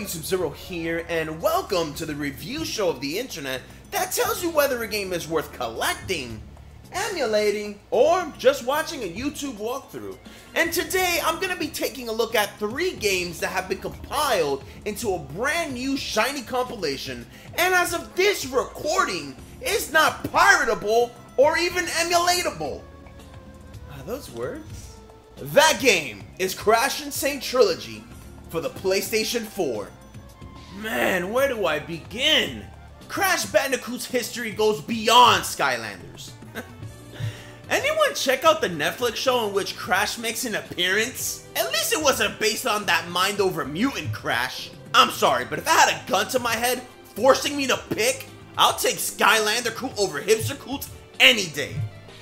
everybody, Sub-Zero here, and welcome to the review show of the internet that tells you whether a game is worth collecting, emulating, or just watching a YouTube walkthrough. And today, I'm going to be taking a look at 3 games that have been compiled into a brand new shiny compilation, and as of this recording, is not piratable or even emulatable. Are those words? That game is Crash Insane Trilogy for the PlayStation 4. Man, where do I begin? Crash Bandicoot's history goes beyond Skylanders. Anyone check out the Netflix show in which Crash makes an appearance? At least it wasn't based on that mind over mutant Crash. I'm sorry, but if I had a gun to my head forcing me to pick, I'll take Skylander Coot over Hipster Coot any day.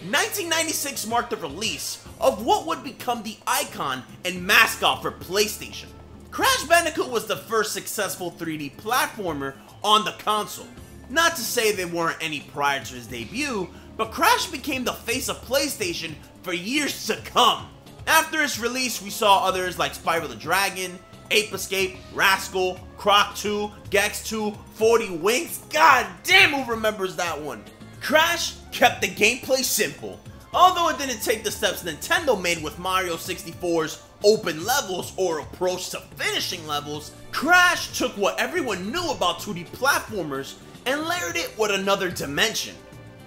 1996 marked the release of what would become the icon and mascot for PlayStation. Crash Bandicoot was the first successful 3D platformer on the console. Not to say there weren't any prior to his debut, but Crash became the face of PlayStation for years to come. After its release, we saw others like Spyro the Dragon, Ape Escape, Rascal, Croc 2, Gex 2, 40 Winks. God damn, who remembers that one? Crash kept the gameplay simple. Although it didn't take the steps Nintendo made with Mario 64's open levels or approach to finishing levels, Crash took what everyone knew about 2D platformers and layered it with another dimension.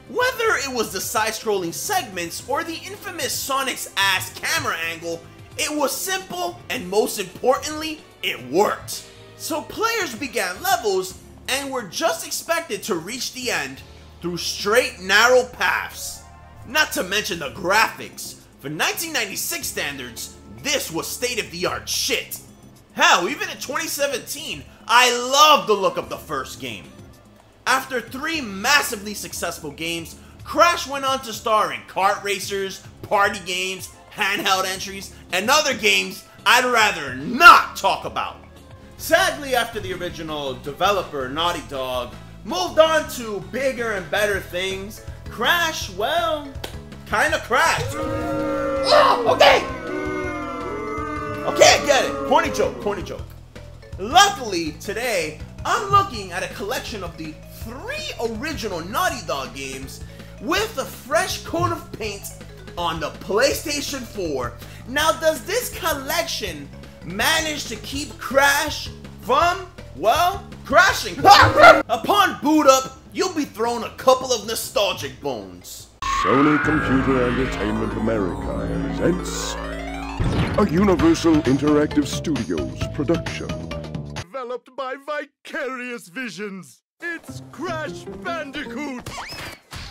Whether it was the side-scrolling segments or the infamous Sonic's ass camera angle, it was simple and most importantly, it worked. So players began levels and were just expected to reach the end through straight, narrow paths. Not to mention the graphics. For 1996 standards, this was state-of-the-art shit. Hell, even in 2017, I loved the look of the first game. After 3 massively successful games, Crash went on to star in kart racers, party games, handheld entries, and other games I'd rather not talk about. Sadly, after the original developer, Naughty Dog, moved on to bigger and better things, Crash, well, kinda crashed. Okay, I get it. Corny joke. Luckily, today, I'm looking at a collection of the 3 original Naughty Dog games with a fresh coat of paint on the PlayStation 4. Now, does this collection manage to keep Crash from, well, crashing? Upon boot up, you'll be thrown a couple of nostalgic bones. Sony Computer Entertainment America presents a Universal Interactive Studios production. Developed by Vicarious Visions, it's Crash Bandicoot!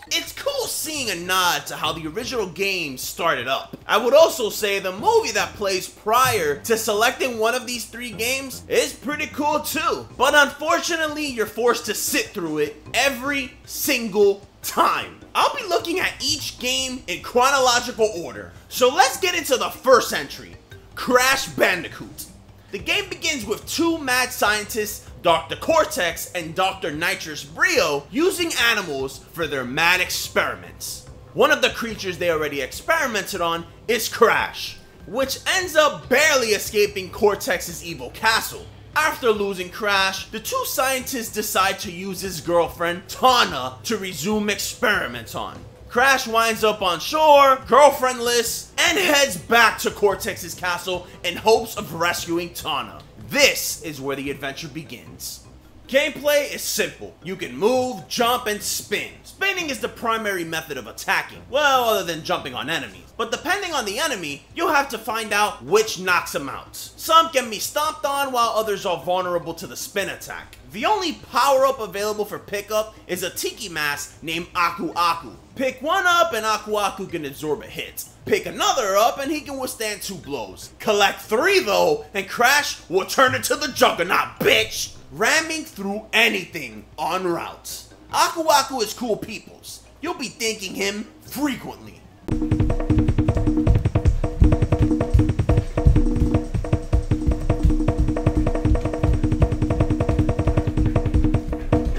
It's cool seeing a nod to how the original game started up. I would also say the movie that plays prior to selecting one of these 3 games is pretty cool too. But unfortunately, you're forced to sit through it every single time. I'll be looking at each game in chronological order. So let's get into the first entry, Crash Bandicoot. The game begins with 2 mad scientists, Dr. Cortex and Dr. Nitrous Brio, using animals for their mad experiments. One of the creatures they already experimented on is Crash, which ends up barely escaping Cortex's evil castle. After losing Crash, the 2 scientists decide to use his girlfriend, Tana, to resume experiments on. Crash winds up on shore, girlfriendless, and heads back to Cortex's castle in hopes of rescuing Tana. This is where the adventure begins. Gameplay is simple. You can move, jump, and spin. Spinning is the primary method of attacking, well, other than jumping on enemies. But depending on the enemy, you'll have to find out which knocks them out. Some can be stomped on, while others are vulnerable to the spin attack. The only power-up available for pickup is a tiki mask named Aku Aku. Pick one up and Aku Aku can absorb a hit. Pick another up and he can withstand 2 blows. Collect 3 though, and Crash will turn into the Juggernaut, bitch! Ramming through anything en route. Aku Aku is cool peoples. You'll be thanking him frequently.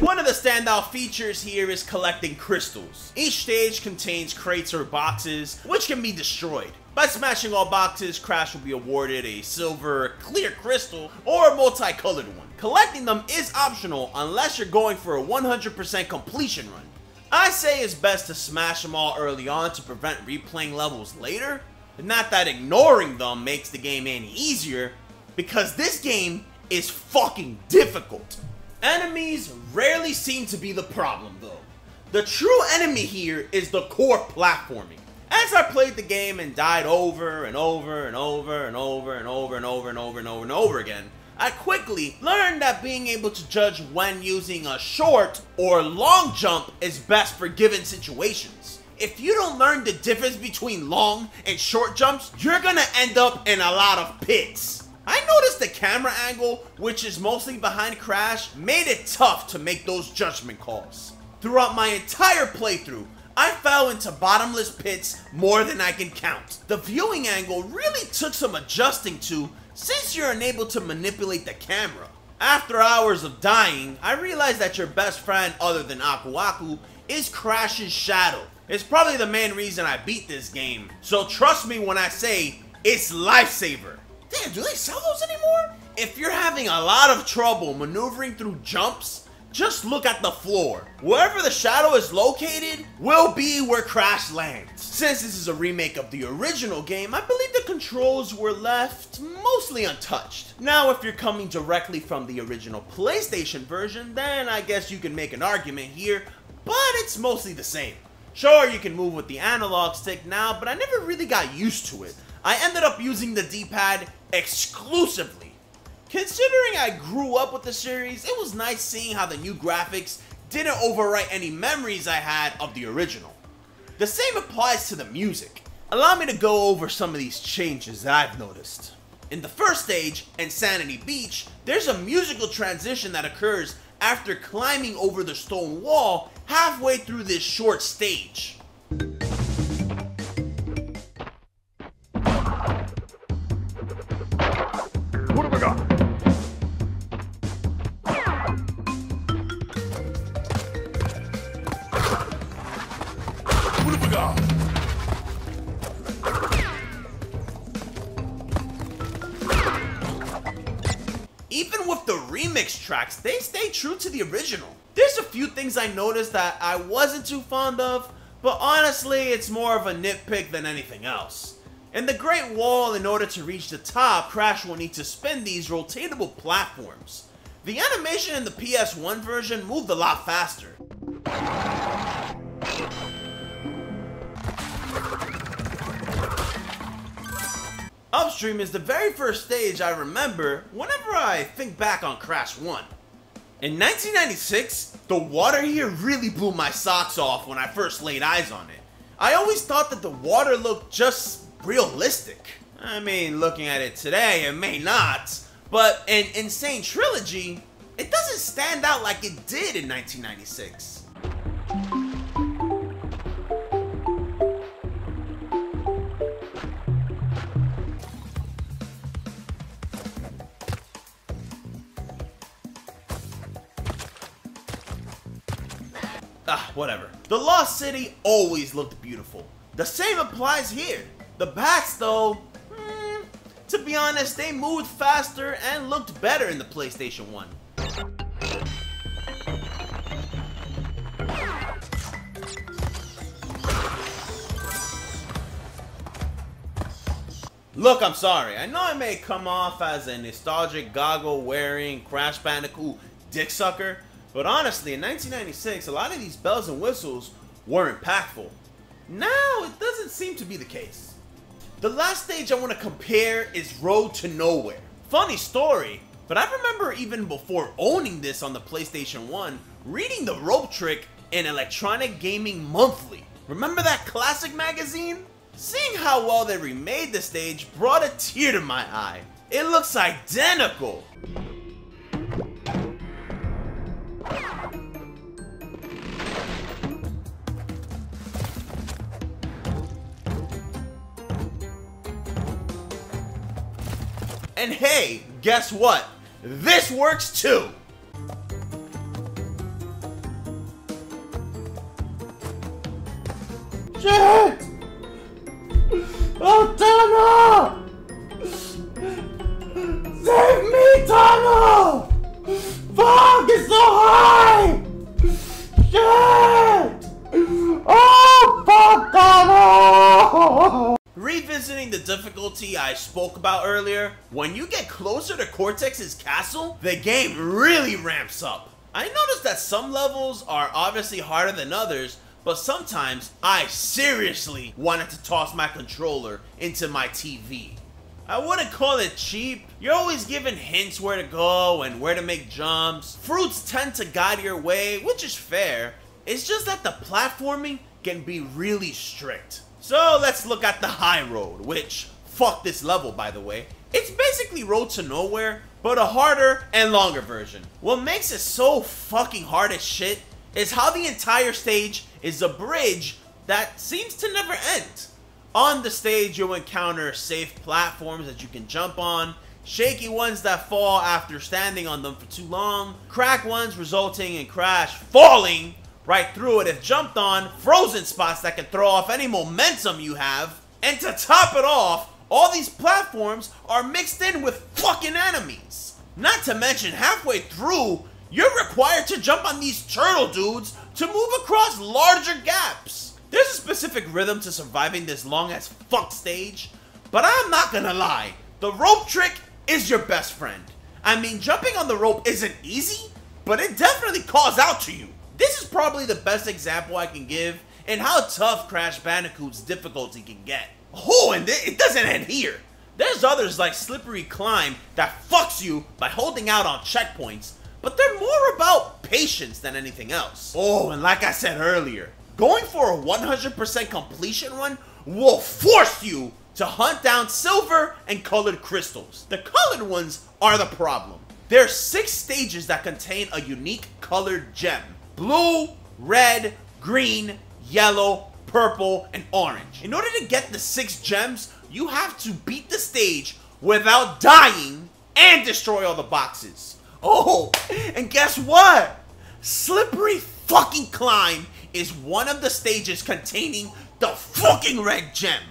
One of the standout standout features here is collecting crystals. Each stage contains crates or boxes, which can be destroyed. By smashing all boxes, Crash will be awarded a silver clear crystal or a multicolored one. Collecting them is optional unless you're going for a 100% completion run. I say it's best to smash them all early on to prevent replaying levels later. Not that ignoring them makes the game any easier, because this game is fucking difficult. Enemies rarely seem to be the problem though. The true enemy here is the core platforming. As I played the game and died over and over and over and over and over and over and over and over and over again, I quickly learned that being able to judge when using a short or long jump is best for given situations. If you don't learn the difference between long and short jumps, you're gonna end up in a lot of pits. I noticed the camera angle, which is mostly behind Crash, made it tough to make those judgment calls. Throughout my entire playthrough, I fell into bottomless pits more than I can count. The viewing angle really took some adjusting to, since you're unable to manipulate the camera. After hours of dying, I realized that your best friend other than Aku Aku is Crash's shadow. It's probably the main reason I beat this game, so trust me when I say it's lifesaver. Damn, do they sell those anymore? If you're having a lot of trouble maneuvering through jumps, just look at the floor. Wherever the shadow is located will be where Crash lands. Since this is a remake of the original game, I believe the controls were left mostly untouched. Now, if you're coming directly from the original PlayStation version, then I guess you can make an argument here, but it's mostly the same. Sure, you can move with the analog stick now, but I never really got used to it. I ended up using the D-pad exclusively. Considering I grew up with the series, it was nice seeing how the new graphics didn't overwrite any memories I had of the original. The same applies to the music. Allow me to go over some of these changes that I've noticed. In the first stage, Insanity Beach, there's a musical transition that occurs after climbing over the stone wall halfway through this short stage. What have I got? What have I got? Even with the remix tracks, they stay true to the original. There's a few things I noticed that I wasn't too fond of, but honestly, it's more of a nitpick than anything else. In the Great Wall, in order to reach the top, Crash will need to spin these rotatable platforms. The animation in the PS1 version moved a lot faster. Upstream is the very first stage I remember whenever I think back on Crash 1. In 1996, the water here really blew my socks off when I first laid eyes on it. I always thought that the water looked just realistic. I mean, looking at it today, it may not, but in Insane Trilogy, it doesn't stand out like it did in 1996. Whatever. The Lost City always looked beautiful. The same applies here. The bats though, to be honest, they moved faster and looked better in the PlayStation 1. Look, I'm sorry. I know I may come off as a nostalgic goggle-wearing Crash Bandicoot dick sucker, but honestly, in 1996, a lot of these bells and whistles were impactful. Now, it doesn't seem to be the case. The last stage I want to compare is Road to Nowhere. Funny story, but I remember even before owning this on the PlayStation 1, reading the rope trick in Electronic Gaming Monthly. Remember that classic magazine? Seeing how well they remade the stage brought a tear to my eye. It looks identical. And hey, guess what? This works too! Shit! Oh, Tana! Save me, Tana! Fuck, it's so high! Shit! Oh, fuck, Tana! Revisiting the difficulty I spoke about earlier, when you get closer to Cortex's castle, the game really ramps up. I noticed that some levels are obviously harder than others, but sometimes I seriously wanted to toss my controller into my TV. I wouldn't call it cheap. You're always given hints where to go and where to make jumps. Fruits tend to guide your way, which is fair. It's just that the platforming can be really strict. So let's look at the high road, which, fuck this level by the way. It's basically Road to Nowhere, but a harder and longer version. What makes it so fucking hard as shit is how the entire stage is a bridge that seems to never end. On the stage, you'll encounter safe platforms that you can jump on, shaky ones that fall after standing on them for too long, cracked ones resulting in Crash falling right through it if jumped on, frozen spots that can throw off any momentum you have, and to top it off, all these platforms are mixed in with fucking enemies. Not to mention, halfway through, you're required to jump on these turtle dudes to move across larger gaps. There's a specific rhythm to surviving this long as fuck stage, but I'm not gonna lie, the rope trick is your best friend. I mean, jumping on the rope isn't easy, but it definitely calls out to you. This is probably the best example I can give in how tough Crash Bandicoot's difficulty can get. Oh, and it doesn't end here. There's others like Slippery Climb that fucks you by holding out on checkpoints, but they're more about patience than anything else. Oh, and like I said earlier, going for a 100% completion run will force you to hunt down silver and colored crystals. The colored ones are the problem. There's 6 stages that contain a unique colored gem. Blue, red, green, yellow, purple, and orange. In order to get the 6 gems, you have to beat the stage without dying and destroy all the boxes. Oh, and guess what? Slippery fucking Climb is one of the stages containing the fucking red gem.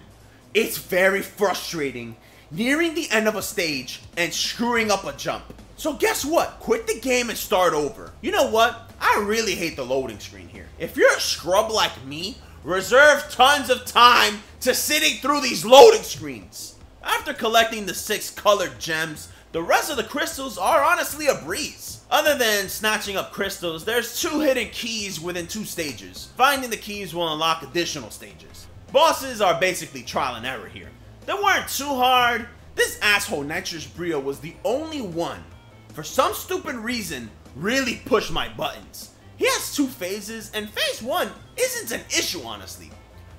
It's very frustrating nearing the end of a stage and screwing up a jump. So guess what? Quit the game and start over. You know what? I really hate the loading screen here. If you're a scrub like me, reserve tons of time to sitting through these loading screens. After collecting the 6 colored gems, the rest of the crystals are honestly a breeze. Other than snatching up crystals, there's 2 hidden keys within 2 stages. Finding the keys will unlock additional stages. Bosses are basically trial and error here. They weren't too hard. This asshole Nitrous Brio was the only one, for some stupid reason, really pushed my buttons. He has 2 phases, and phase 1 isn't an issue, honestly.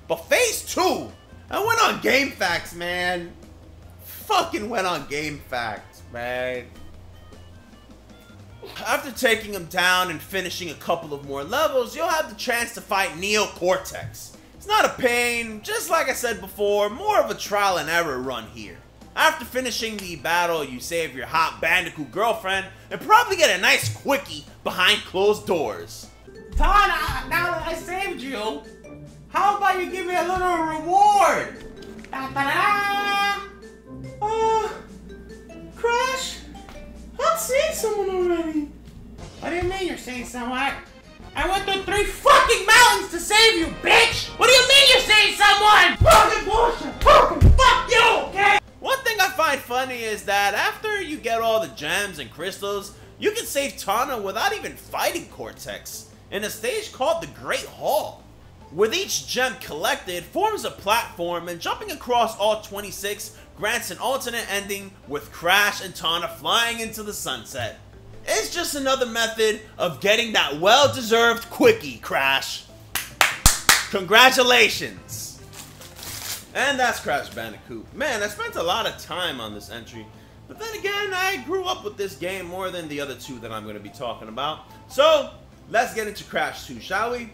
But phase 2, I went on Game Facts, man. Fucking went on Game Facts, man. After taking him down and finishing a couple of more levels, you'll have the chance to fight Neo Cortex. It's not a pain, just like I said before, more of a trial and error run here. After finishing the battle, you save your hot Bandicoot girlfriend and probably get a nice quickie behind closed doors. Tana, now that I saved you, how about you give me a little reward? Da-da-da! Crash? I'm seeing someone already. What do you mean you're saying someone? I went through 3 fucking mountains to save you, bitch! What do you mean you're saying someone? Fucking bullshit! Fuck you, okay? One thing I find funny is that after you get all the gems and crystals, you can save Tana without even fighting Cortex in a stage called the Great Hall. With each gem collected forms a platform, and jumping across all 26 grants an alternate ending with Crash and Tana flying into the sunset. It's just another method of getting that well-deserved quickie, Crash. Congratulations! And that's Crash Bandicoot. Man, I spent a lot of time on this entry, but then again, I grew up with this game more than the other 2 that I'm going to be talking about. So, let's get into Crash 2, shall we?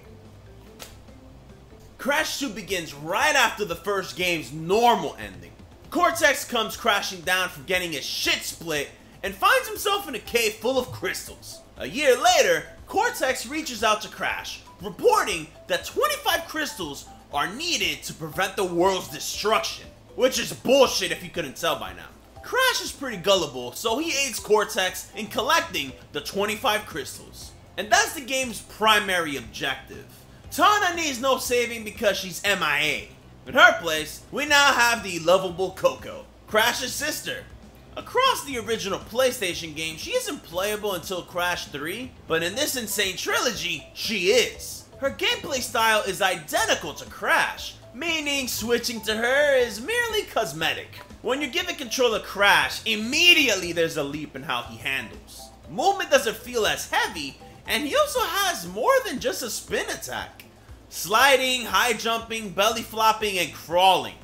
Crash 2 begins right after the first game's normal ending. Cortex comes crashing down from getting his shit split and finds himself in a cave full of crystals. A year later, Cortex reaches out to Crash, reporting that 25 crystals are needed to prevent the world's destruction, which is bullshit if you couldn't tell by now. Crash is pretty gullible, so he aids Cortex in collecting the 25 crystals. And that's the game's primary objective. Tana needs no saving because she's MIA. In her place, we now have the lovable Coco, Crash's sister. Across the original PlayStation game, she isn't playable until Crash 3, but in this insane trilogy, she is. Her gameplay style is identical to Crash, meaning switching to her is merely cosmetic. When you give it control of Crash, immediately there's a leap in how he handles. Movement doesn't feel as heavy, and he also has more than just a spin attack. Sliding, high jumping, belly flopping, and crawling.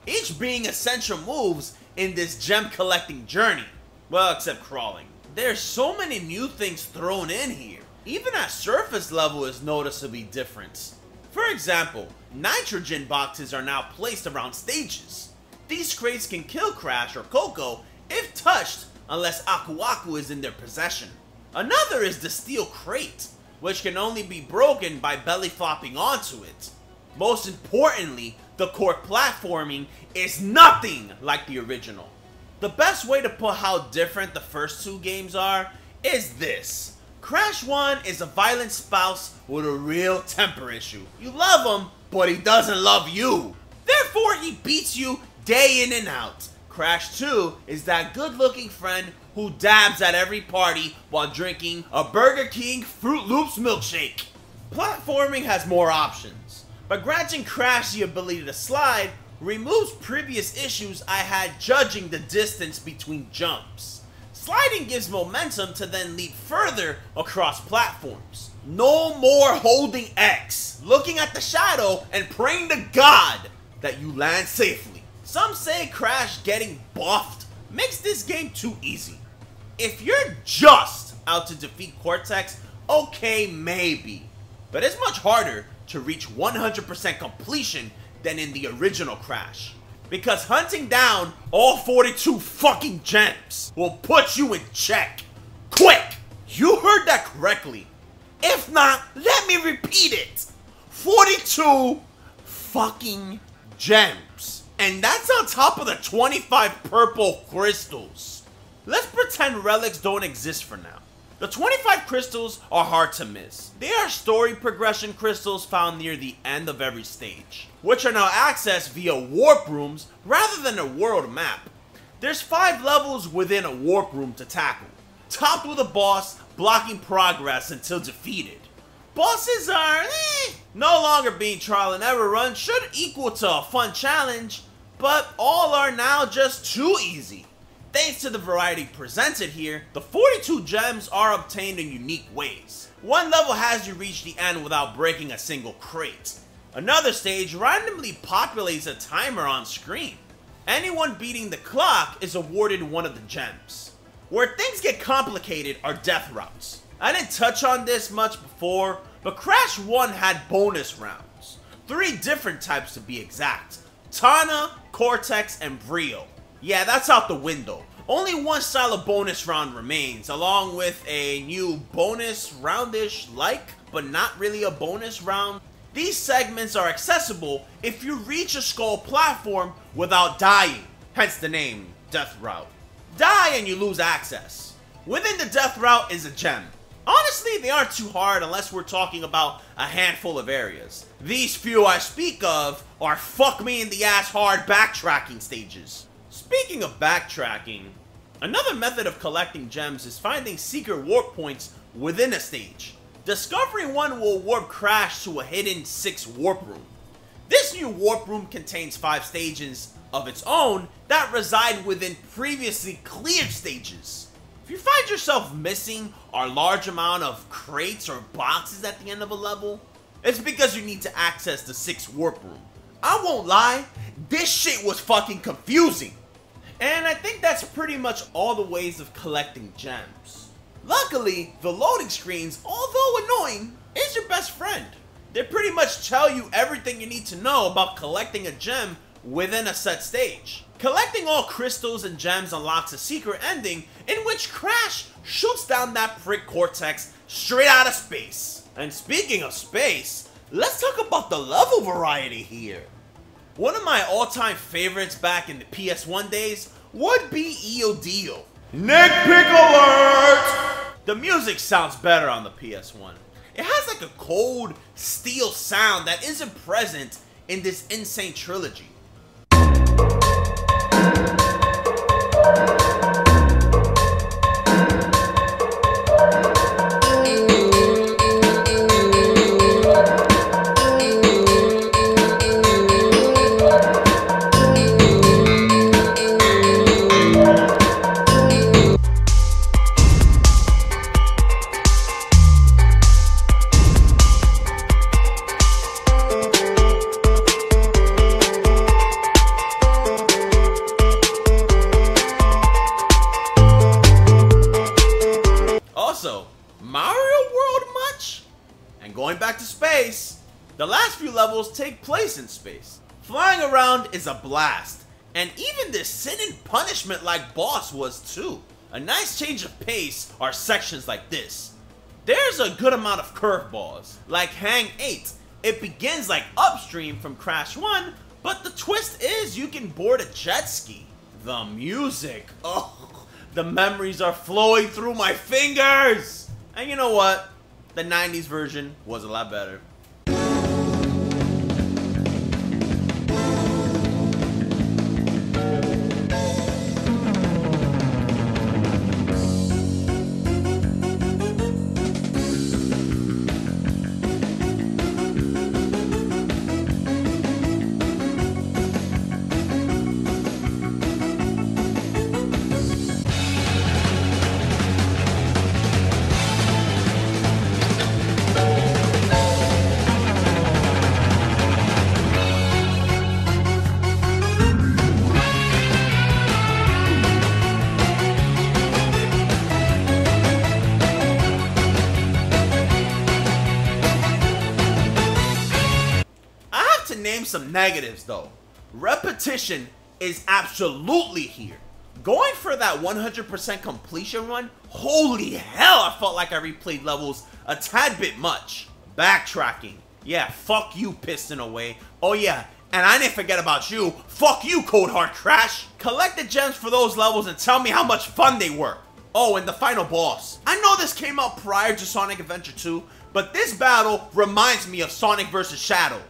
Each being essential moves in this gem collecting journey. Well, except crawling. There's so many new things thrown in here. Even at surface level is noticeably different. For example, nitrogen boxes are now placed around stages. These crates can kill Crash or Coco if touched, unless Aku Aku is in their possession. Another is the steel crate, which can only be broken by belly flopping onto it. Most importantly, the core platforming is nothing like the original. The best way to put how different the first two games are is this. Crash 1 is a violent spouse with a real temper issue. You love him, but he doesn't love you. Therefore, he beats you day in and out. Crash 2 is that good-looking friend who dabs at every party while drinking a Burger King Fruit Loops milkshake. Platforming has more options, but granting Crash the ability to slide removes previous issues I had judging the distance between jumps. Sliding gives momentum to then leap further across platforms. No more holding X, looking at the shadow and praying to God that you land safely. Some say Crash getting buffed makes this game too easy. If you're just out to defeat Cortex, okay, maybe. But it's much harder to reach 100% completion than in the original Crash. Because hunting down all 42 fucking gems will put you in check. Quick! You heard that correctly. If not, let me repeat it. 42 fucking gems. And that's on top of the 25 purple crystals. Let's pretend relics don't exist for now. The 25 crystals are hard to miss. They are story progression crystals found near the end of every stage, which are now accessed via warp rooms rather than a world map. There's 5 levels within a warp room to tackle, topped with a boss blocking progress until defeated. Bosses are no longer being trial and error runs, should equal to a fun challenge, but all are now just too easy. Thanks to the variety presented here, the 42 gems are obtained in unique ways. One level has you reach the end without breaking a single crate. Another stage randomly populates a timer on screen. Anyone beating the clock is awarded one of the gems. Where things get complicated are death routes. I didn't touch on this much before, but Crash 1 had bonus rounds. 3 different types to be exact. Tana, Cortex, and Brio. Yeah, that's out the window. Only one style of bonus round remains, along with a new bonus roundish like, but not really a bonus round. These segments are accessible if you reach a skull platform without dying, hence the name, Death Route. Die and you lose access. Within the Death Route is a gem. Honestly, they aren't too hard unless we're talking about a handful of areas. These few I speak of are fuck me in the ass hard backtracking stages. Speaking of backtracking, another method of collecting gems is finding secret warp points within a stage. Discovering one will warp Crash to a hidden 6 warp room. This new warp room contains 5 stages of its own that reside within previously cleared stages. If you find yourself missing a large amount of crates or boxes at the end of a level, it's because you need to access the 6th warp room. I won't lie, this shit was fucking confusing. And I think that's pretty much all the ways of collecting gems. Luckily, the loading screens, although annoying, is your best friend. They pretty much tell you everything you need to know about collecting a gem within a set stage. Collecting all crystals and gems unlocks a secret ending in which Crash shoots down that prick Cortex straight out of space. And speaking of space, let's talk about the level variety here. One of my all-time favorites back in the PS1 days would be EODO. Nick Pick Alert! The music sounds better on the PS1. It has like a cold, steel sound that isn't present in this insane trilogy. Mario World much? And going back to space, the last few levels take place in space. Flying around is a blast, and even this sin and punishment like boss was too. A nice change of pace are sections like this. There's a good amount of curveballs, like Hang 8. It begins like upstream from Crash 1, but the twist is you can board a jet ski. The music, oh, the memories are flowing through my fingers! And you know what? The 90s version was a lot better. Name some negatives though. Repetition is absolutely here. Going for that 100% completion run, holy hell, I felt like I replayed levels a tad bit much. Backtracking, yeah, fuck you, Piston Away. Oh yeah, and I didn't forget about you, fuck you, Cold Hard Crash. Collect the gems for those levels and tell me how much fun they were. Oh, and the final boss. I know this came out prior to Sonic Adventure 2, but this battle reminds me of Sonic vs. Shadow.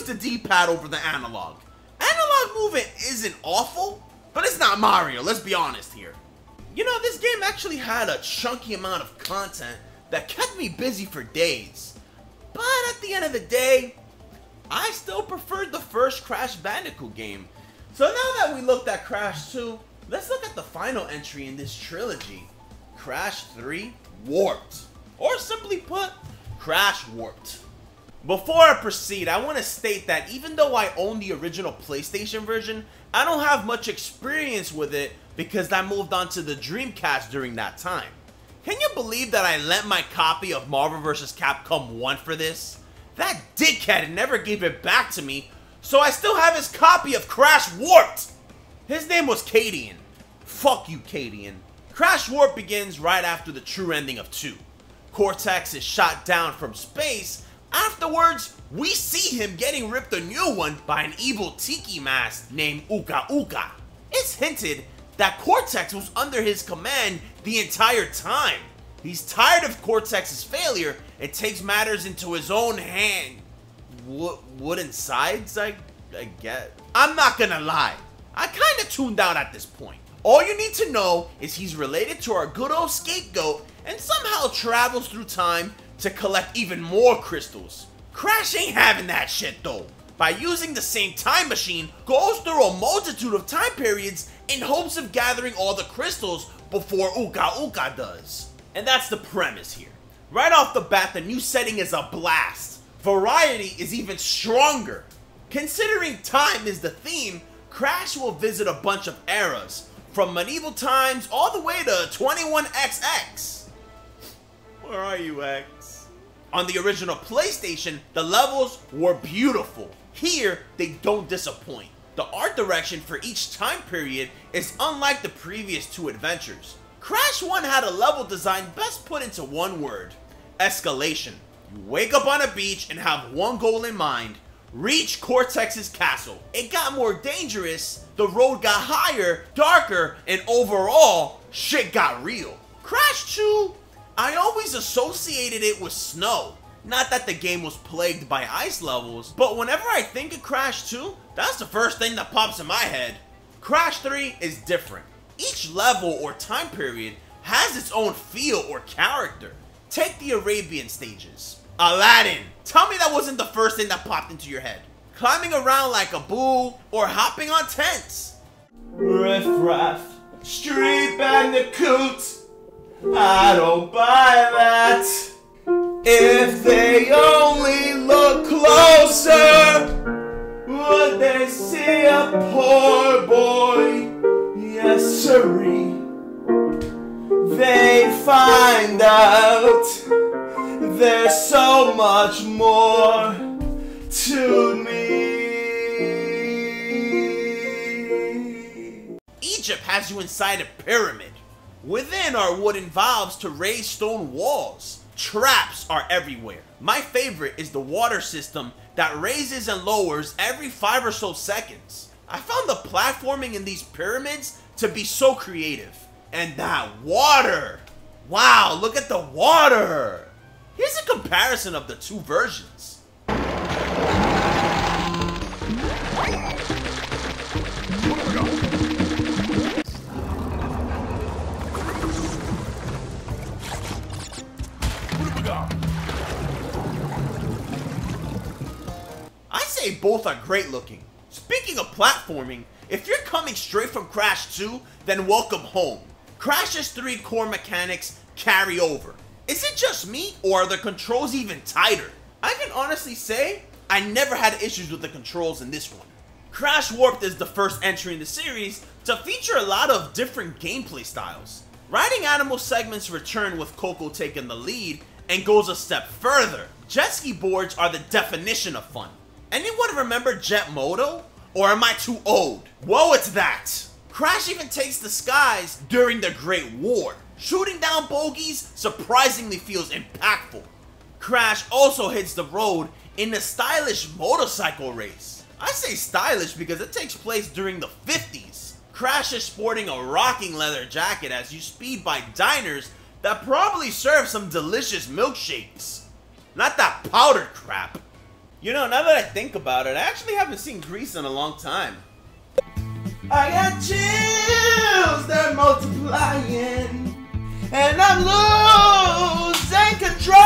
The D-pad over the analog. Analog movement isn't awful, but it's not Mario, let's be honest here. You know, this game actually had a chunky amount of content that kept me busy for days. But at the end of the day, I still preferred the first Crash Bandicoot game. So now that we looked at Crash 2, let's look at the final entry in this trilogy. Crash 3 Warped. Or simply put, Crash Warped. Before I proceed, I want to state that even though I own the original PlayStation version, I don't have much experience with it because I moved on to the Dreamcast during that time. Can you believe that I lent my copy of Marvel vs. Capcom 1 for this? That dickhead never gave it back to me, so I still have his copy of Crash Warped! His name was Cadian. Fuck you, Cadian. Crash Warped begins right after the true ending of 2. Cortex is shot down from space. Afterwards, we see him getting ripped a new one by an evil tiki mask named Uka Uka. It's hinted that Cortex was under his command the entire time. He's tired of Cortex's failure and takes matters into his own hand. Wooden sides, I get. I'm not gonna lie, I kinda tuned out at this point. All you need to know is he's related to our good old scapegoat and somehow travels through time to collect even more crystals. Crash ain't having that shit though. By using the same time machine, goes through a multitude of time periods in hopes of gathering all the crystals before Uka Uka does. And that's the premise here. Right off the bat, the new setting is a blast. Variety is even stronger. Considering time is the theme, Crash will visit a bunch of eras, from medieval times all the way to 21XX. Where are you, X? On the original PlayStation, the levels were beautiful. Here, they don't disappoint. The art direction for each time period is unlike the previous two adventures. Crash 1 had a level design best put into one word: escalation. You wake up on a beach and have one goal in mind: reach Cortex's castle. It got more dangerous, the road got higher, darker, and overall, shit got real. Crash 2, I always associated it with snow. Not that the game was plagued by ice levels, but whenever I think of Crash 2, that's the first thing that pops in my head. Crash 3 is different. Each level or time period has its own feel or character. Take the Arabian stages. Aladdin. Tell me that wasn't the first thing that popped into your head. Climbing around like a bull or hopping on tents. Riff Raff. Street Bandicoot. I don't buy that. If they only look closer, would they see a poor boy? Yes, sirree. They find out there's so much more to me. Egypt has you inside a pyramid. Within are wooden valves to raise stone walls. Traps are everywhere. My favorite is the water system that raises and lowers every 5 or so seconds. I found the platforming in these pyramids to be so creative. And that water! Wow, look at the water! Here's a comparison of the two versions. I say both are great looking. Speaking of platforming, if you're coming straight from Crash 2, then welcome home. Crash's 3 core mechanics carry over. Is it just me, or are the controls even tighter? I can honestly say, I never had issues with the controls in this one. Crash Warped is the first entry in the series to feature a lot of different gameplay styles. Riding animal segments return with Coco taking the lead and goes a step further. Jet ski boards are the definition of fun. Anyone remember Jet Moto? Or am I too old? Whoa, it's that! Crash even takes the skies during the Great War. Shooting down bogeys surprisingly feels impactful. Crash also hits the road in a stylish motorcycle race. I say stylish because it takes place during the 50s. Crash is sporting a rocking leather jacket as you speed by diners that probably serve some delicious milkshakes. Not that powdered crap. You know, now that I think about it, I actually haven't seen Grease in a long time. I got chills, they're multiplying, and I'm losing control.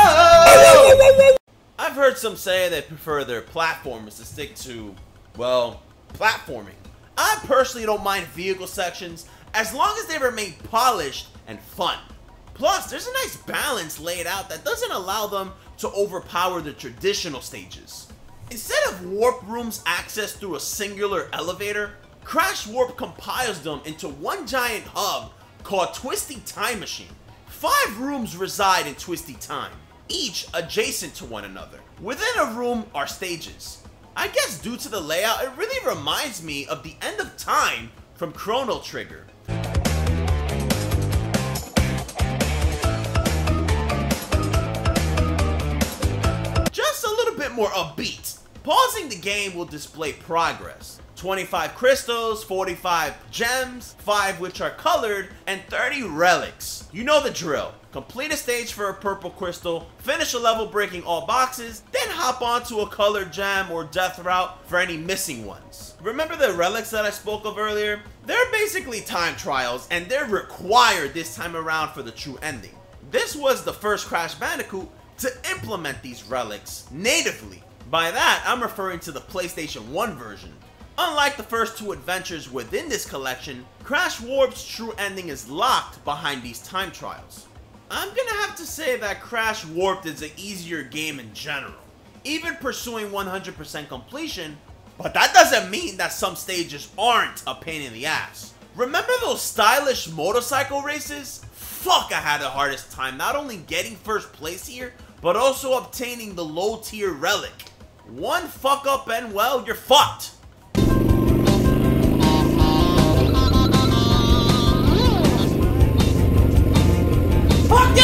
I've heard some say they prefer their platformers to stick to, well, platforming. I personally don't mind vehicle sections as long as they remain polished and fun. Plus, there's a nice balance laid out that doesn't allow them to overpower the traditional stages. Instead of warp rooms accessed through a singular elevator, Crash Warp compiles them into one giant hub called Twisty Time Machine. 5 rooms reside in Twisty Time, each adjacent to one another. Within a room are stages. I guess due to the layout, it really reminds me of the End of Time from Chrono Trigger. Just a little bit more upbeat. Pausing the game will display progress. 25 crystals, 45 gems, 5 which are colored, and 30 relics. You know the drill. Complete a stage for a purple crystal, finish a level breaking all boxes, then hop onto a colored gem or death route for any missing ones. Remember the relics that I spoke of earlier? They're basically time trials, and they're required this time around for the true ending. This was the first Crash Bandicoot to implement these relics natively. By that, I'm referring to the PlayStation 1 version. Unlike the first 2 adventures within this collection, Crash Warp's true ending is locked behind these time trials. I'm gonna have to say that Crash Warped is an easier game in general, even pursuing 100% completion, but that doesn't mean that some stages aren't a pain in the ass. Remember those stylish motorcycle races? Fuck, I had the hardest time not only getting first place here, but also obtaining the low tier relic. One fuck up and well, you're fucked. Fuck you!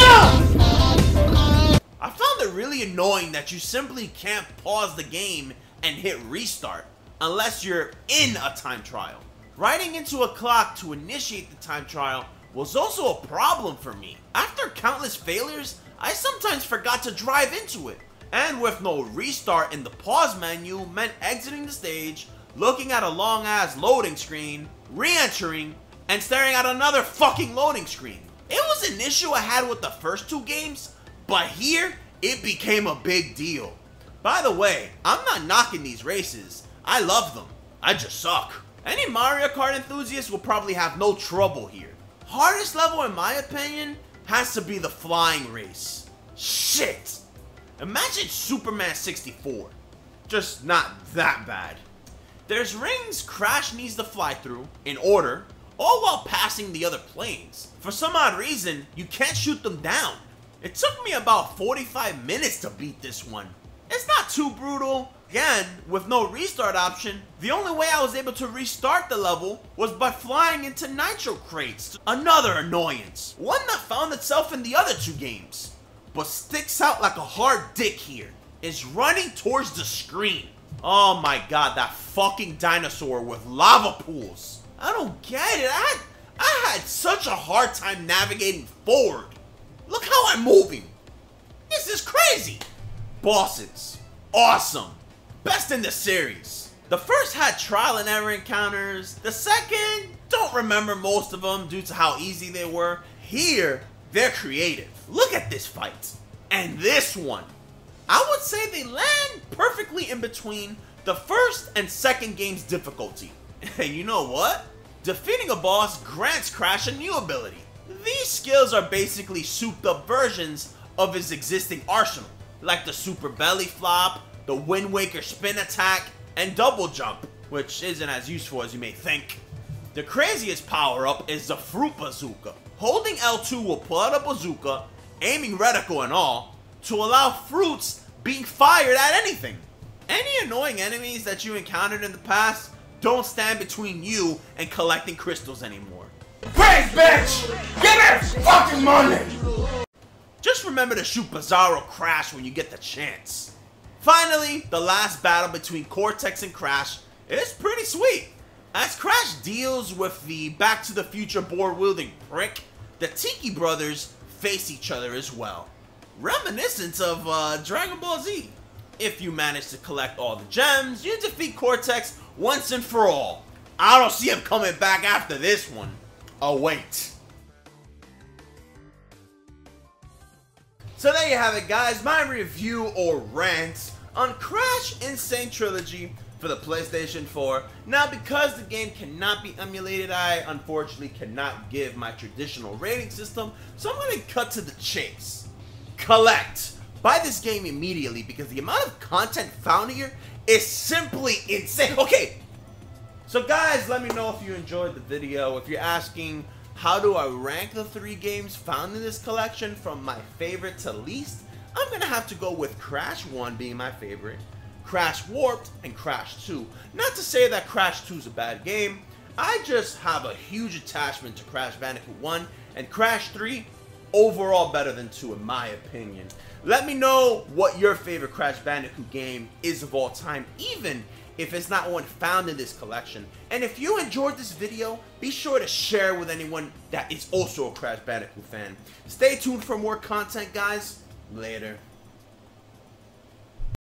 I found it really annoying that you simply can't pause the game and hit restart unless you're in a time trial. Writing into a clock to initiate the time trial was also a problem for me. After countless failures, I sometimes forgot to drive into it. And with no restart in the pause menu meant exiting the stage, looking at a long ass loading screen, re-entering, and staring at another fucking loading screen. It was an issue I had with the first two games, but here, it became a big deal. By the way, I'm not knocking these races. I love them. I just suck. Any Mario Kart enthusiast will probably have no trouble here. Hardest level in my opinion has to be the flying race. Shit! Imagine Superman 64. Just not that bad. There's rings Crash needs to fly through, in order, all while passing the other planes. For some odd reason, you can't shoot them down. It took me about 45 minutes to beat this one. It's not too brutal. Again, with no restart option, the only way I was able to restart the level was by flying into nitro crates. Another annoyance. One that found itself in the other two games, but sticks out like a hard dick here, is running towards the screen. Oh my god, that fucking dinosaur with lava pools. I don't get it. I had such a hard time navigating forward. Look how I'm moving. This is crazy. Bosses. Awesome. Best in the series. The first had trial and error encounters. The second, don't remember most of them due to how easy they were. Here, they're creative. Look at this fight. And this one. I would say they land perfectly in between the first and second game's difficulty. And you know what? Defeating a boss grants Crash a new ability. These skills are basically souped up versions of his existing arsenal, like the super belly flop, the Wind Waker spin attack, and double jump, which isn't as useful as you may think. The craziest power-up is the Fruit Bazooka. Holding L2 will pull out a bazooka, aiming reticle and all, to allow fruits being fired at anything. Any annoying enemies that you encountered in the past don't stand between you and collecting crystals anymore. Praise, bitch! Give me fucking money! Just remember to shoot Bizarro Crash when you get the chance. Finally, the last battle between Cortex and Crash is pretty sweet. As Crash deals with the Back to the Future board-wielding prick, the Tiki brothers face each other as well. Reminiscent of Dragon Ball Z. If you manage to collect all the gems, you defeat Cortex once and for all. I don't see him coming back after this one. Oh wait. So there you have it, guys, my review or rant on Crash Insane Trilogy for the PlayStation 4. Now, because the game cannot be emulated, I unfortunately cannot give my traditional rating system, so I'm going to cut to the chase. Collect. Buy this game immediately because the amount of content found here is simply insane. Okay, so guys, let me know if you enjoyed the video. If you're asking, how do I rank the 3 games found in this collection from my favorite to least, I'm going to have to go with Crash 1 being my favorite, Crash Warped, and Crash 2. Not to say that Crash 2 is a bad game, I just have a huge attachment to Crash Bandicoot 1, and Crash 3, overall better than 2 in my opinion. Let me know what your favorite Crash Bandicoot game is of all time, even if it's not one found in this collection. And if you enjoyed this video, be sure to share with anyone that is also a Crash Bandicoot fan. Stay tuned for more content, guys. Later.